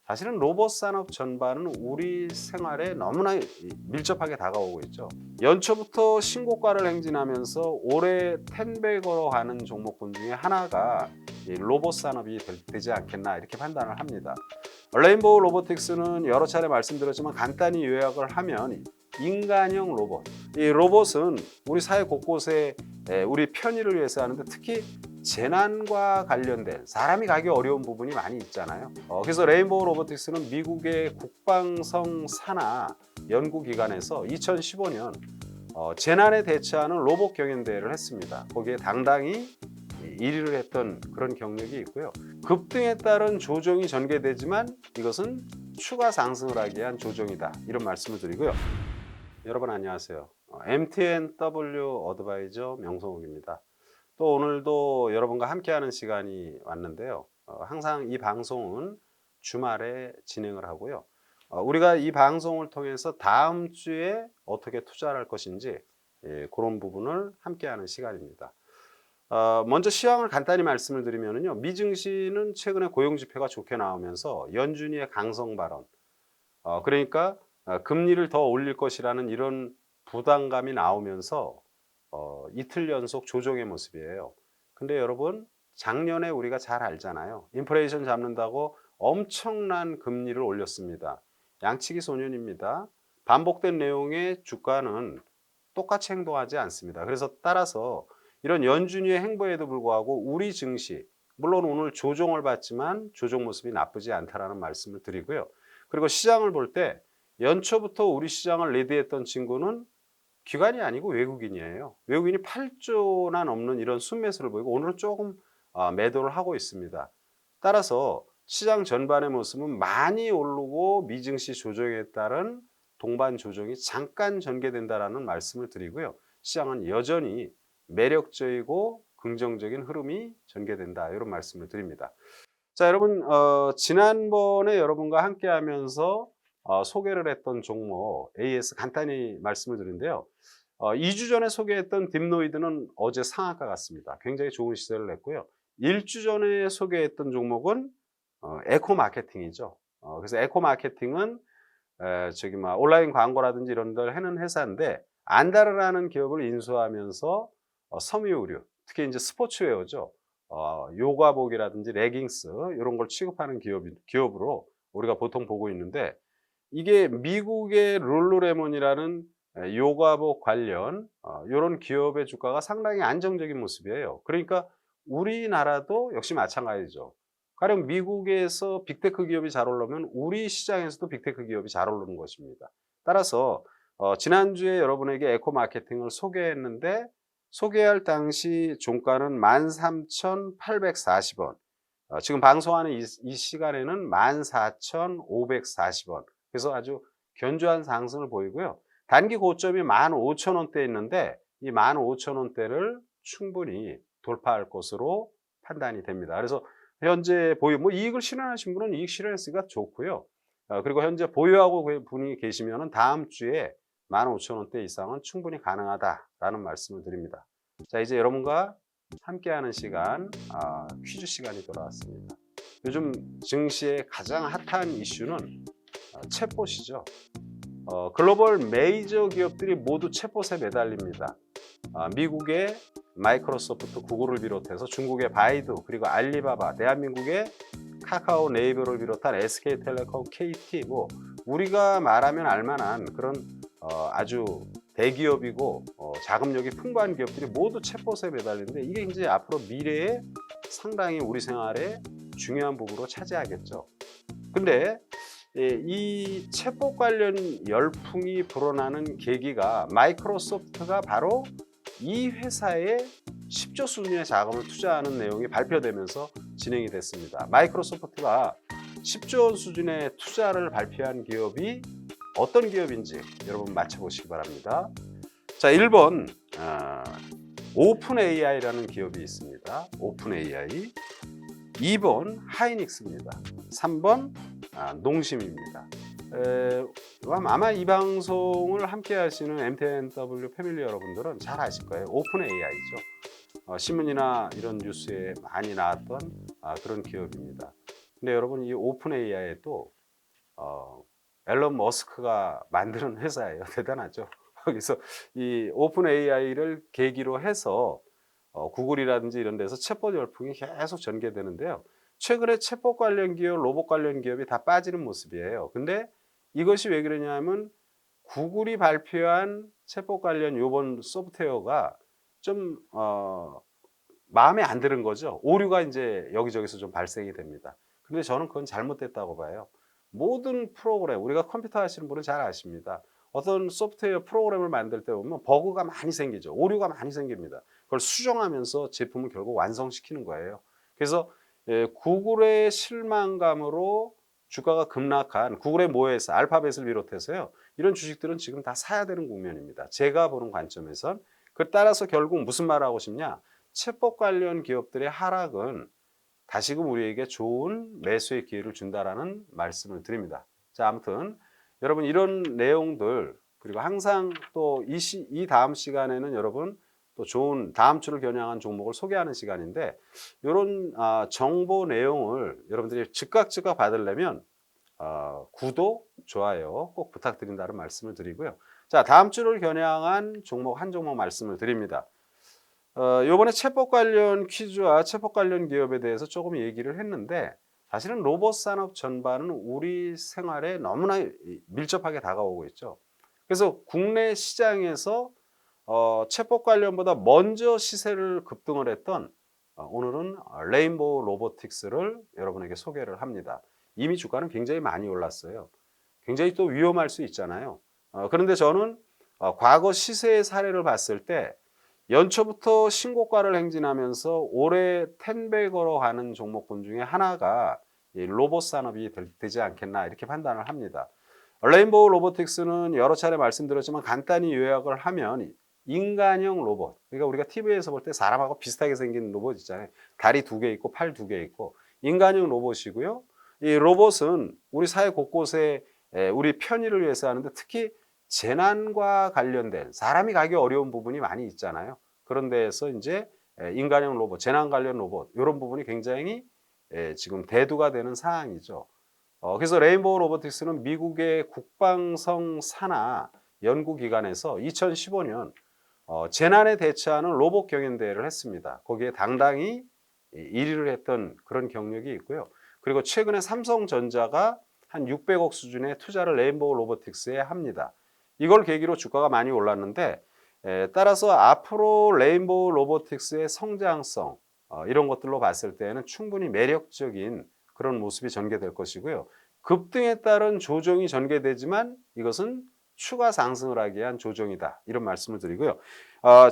사실은 로봇 산업 전반은 우리 생활에 너무나 밀접하게 다가오고 있죠. 연초부터 신고가를 행진하면서 올해 텐백으로 가는 종목군 중에 하나가 이 로봇 산업이 되지 않겠나 이렇게 판단을 합니다. 레인보우 로보틱스는 여러 차례 말씀드렸지만 간단히 요약을 하면 인간형 로봇. 이 로봇은 우리 사회 곳곳에 우리 편의를 위해서 하는데 특히 재난과 관련된 사람이 가기 어려운 부분이 많이 있잖아요. 그래서 레인보우 로보틱스는 미국의 국방성 산하 연구기관에서 2015년 재난에 대처하는 로봇 경연대회를 했습니다. 거기에 당당히 1위를 했던 그런 경력이 있고요. 급등에 따른 조정이 전개되지만 이것은 추가 상승을 하기 위한 조정이다. 이런 말씀을 드리고요. 여러분 안녕하세요. MTNW 어드바이저 명성욱입니다. 또 오늘도 여러분과 함께하는 시간이 왔는데요. 항상 이 방송은 주말에 진행을 하고요. 우리가 이 방송을 통해서 다음 주에 어떻게 투자를 할 것인지 그런 부분을 함께하는 시간입니다. 먼저 시황을 간단히 말씀을 드리면요. 미증시는 최근에 고용지표가 좋게 나오면서 연준이의 강성 발언, 그러니까 금리를 더 올릴 것이라는 이런 부담감이 나오면서 이틀 연속 조정의 모습이에요. 근데 여러분 작년에 우리가 잘 알잖아요. 인플레이션 잡는다고 엄청난 금리를 올렸습니다. 양치기 소년입니다. 반복된 내용의 주가는 똑같이 행동하지 않습니다. 그래서 따라서 이런 연준이의 행보에도 불구하고 우리 증시, 물론 오늘 조정을 받지만 조정 모습이 나쁘지 않다라는 말씀을 드리고요. 그리고 시장을 볼 때 연초부터 우리 시장을 리드했던 친구는 기관이 아니고 외국인이에요. 외국인이 8조나 넘는 이런 순매수를 보이고 오늘은 조금 매도를 하고 있습니다. 따라서 시장 전반의 모습은 많이 오르고 미증시 조정에 따른 동반 조정이 잠깐 전개된다라는 말씀을 드리고요. 시장은 여전히 매력적이고 긍정적인 흐름이 전개된다 이런 말씀을 드립니다. 자, 여러분 지난번에 여러분과 함께하면서 소개를 했던 종목 AS 간단히 말씀을 드린데요. 2주 전에 소개했던 딥노이드는 어제 상한가 같습니다. 굉장히 좋은 시세를 냈고요. 1주 전에 소개했던 종목은 에코 마케팅이죠. 그래서 에코 마케팅은 온라인 광고라든지 이런 걸 하는 회사인데 안다르라는 기업을 인수하면서 섬유의류, 특히 이제 스포츠웨어죠. 요가복이라든지 레깅스 이런 걸 취급하는 기업으로 우리가 보통 보고 있는데 이게 미국의 룰루레몬이라는 요가복 관련 이런 기업의 주가가 상당히 안정적인 모습이에요. 그러니까 우리나라도 역시 마찬가지죠. 가령 미국에서 빅테크 기업이 잘 오르면 우리 시장에서도 빅테크 기업이 잘 오르는 것입니다. 따라서 지난주에 여러분에게 에코 마케팅을 소개했는데 소개할 당시 종가는 13,840원. 지금 방송하는 이 시간에는 14,540원. 그래서 아주 견조한 상승을 보이고요. 단기 고점이 15,000원대에 있는데 이 15,000원대를 충분히 돌파할 것으로 판단이 됩니다. 그래서 현재 이익을 실현하신 분은 이익 실현했으니까 좋고요. 그리고 현재 보유하고 분이 계시면 다음 주에 15,000원대 이상은 충분히 가능하다라는 말씀을 드립니다. 자, 이제 여러분과 함께하는 시간, 퀴즈 시간이 돌아왔습니다. 요즘 증시의 가장 핫한 이슈는 챗봇이죠. 글로벌 메이저 기업들이 모두 챗봇에 매달립니다. 미국의 마이크로소프트, 구글을 비롯해서 중국의 바이두, 그리고 알리바바, 대한민국의 카카오, 네이버를 비롯한 SK텔레콤, KT, 우리가 말하면 알만한 그런 아주 대기업이고 자금력이 풍부한 기업들이 모두 챗봇에 매달리는데 이게 이제 앞으로 미래에 상당히 우리 생활에 중요한 부분으로 차지하겠죠. 근데 이 챗봇 관련 열풍이 불어나는 계기가 마이크로소프트가 바로 이 회사에 10조 수준의 자금을 투자하는 내용이 발표되면서 진행이 됐습니다. 마이크로소프트가 10조 수준의 투자를 발표한 기업이 어떤 기업인지 여러분 맞춰보시기 바랍니다. 자, 1번 오픈 AI라는 기업이 있습니다. 오픈 AI. 2번 하이닉스입니다. 3번 농심입니다. 아마 이 방송을 함께 하시는 MTNW 패밀리 여러분들은 잘 아실 거예요. 오픈 AI죠. 신문이나 이런 뉴스에 많이 나왔던 그런 기업입니다. 근데 여러분 이 오픈 AI에도 어, 앨런 머스크가 만드는 회사예요. 대단하죠. 그래서 이 오픈 AI를 계기로 해서 구글이라든지 이런 데서 챗봇 열풍이 계속 전개되는데요. 최근에 챗봇 관련 기업, 로봇 관련 기업이 다 빠지는 모습이에요. 근데 이것이 왜 그러냐면 구글이 발표한 챗봇 관련 요번 소프트웨어가 좀 마음에 안 드는 거죠. 오류가 이제 여기저기서 좀 발생이 됩니다. 근데 저는 그건 잘못됐다고 봐요. 모든 프로그램, 우리가 컴퓨터 하시는 분은 잘 아십니다. 어떤 소프트웨어 프로그램을 만들 때 보면 버그가 많이 생기죠. 오류가 많이 생깁니다. 그걸 수정하면서 제품을 결국 완성시키는 거예요. 그래서 구글의 실망감으로 주가가 급락한 구글의 모회사, 알파벳을 비롯해서요. 이런 주식들은 지금 다 사야 되는 국면입니다. 제가 보는 관점에선. 그 따라서 결국 무슨 말 하고 싶냐? 챗봇 관련 기업들의 하락은 다시금 우리에게 좋은 매수의 기회를 준다라는 말씀을 드립니다. 자, 아무튼 여러분 이런 내용들 그리고 항상 또 이 다음 시간에는 여러분 또 좋은 다음 주를 겨냥한 종목을 소개하는 시간인데 이런 정보 내용을 여러분들이 즉각 받으려면 구독, 좋아요 꼭 부탁드린다는 말씀을 드리고요. 자, 다음 주를 겨냥한 종목 한 종목 말씀을 드립니다. 요번에 챗봇 관련 퀴즈와 챗봇 관련 기업에 대해서 조금 얘기를 했는데 사실은 로봇 산업 전반은 우리 생활에 너무나 밀접하게 다가오고 있죠. 그래서 국내 시장에서 챗봇 관련보다 먼저 시세를 급등을 했던 오늘은 레인보우 로보틱스를 여러분에게 소개를 합니다. 이미 주가는 굉장히 많이 올랐어요. 굉장히 또 위험할 수 있잖아요. 그런데 저는 과거 시세의 사례를 봤을 때 연초부터 신고가를 행진하면서 올해 텐백으로 가는 종목군 중에 하나가 이 로봇 산업이 되지 않겠나 이렇게 판단을 합니다. 레인보우 로보틱스는 여러 차례 말씀드렸지만 간단히 요약을 하면 인간형 로봇, 그러니까 우리가 TV에서 볼 때 사람하고 비슷하게 생긴 로봇 있잖아요. 다리 2개 있고 팔 2개 있고 인간형 로봇이고요. 이 로봇은 우리 사회 곳곳에 우리 편의를 위해서 하는데 특히 재난과 관련된 사람이 가기 어려운 부분이 많이 있잖아요. 그런 데에서 이제 인간형 로봇, 재난 관련 로봇 이런 부분이 굉장히 지금 대두가 되는 사항이죠. 그래서 레인보우 로보틱스는 미국의 국방성 산하 연구기관에서 2015년 재난에 대처하는 로봇 경연대회를 했습니다. 거기에 당당히 1위를 했던 그런 경력이 있고요. 그리고 최근에 삼성전자가 한 600억 수준의 투자를 레인보우 로보틱스에 합니다. 이걸 계기로 주가가 많이 올랐는데 따라서 앞으로 레인보우 로보틱스의 성장성 이런 것들로 봤을 때는 충분히 매력적인 그런 모습이 전개될 것이고요. 급등에 따른 조정이 전개되지만 이것은 추가 상승을 하기 위한 조정이다. 이런 말씀을 드리고요.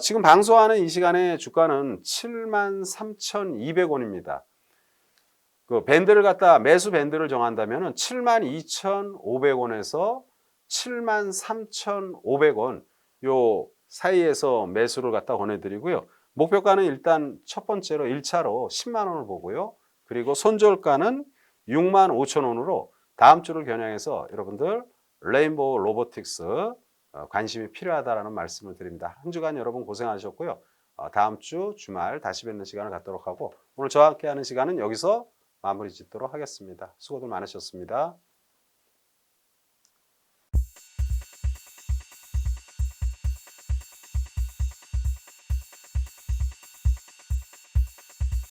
지금 방송하는 이 시간에 주가는 73,200원입니다. 그 밴드를 갖다 매수 밴드를 정한다면 72,500원에서 73,500원 요 사이에서 매수를 갖다 권해드리고요. 목표가는 일단 첫 번째로 1차로 10만 원을 보고요. 그리고 손절가는 6만 5천 원으로 다음 주를 겨냥해서 여러분들 레인보우 로보틱스 관심이 필요하다라는 말씀을 드립니다. 한 주간 여러분 고생하셨고요. 다음 주 주말 다시 뵙는 시간을 갖도록 하고 오늘 저와 함께하는 시간은 여기서 마무리 짓도록 하겠습니다. 수고들 많으셨습니다.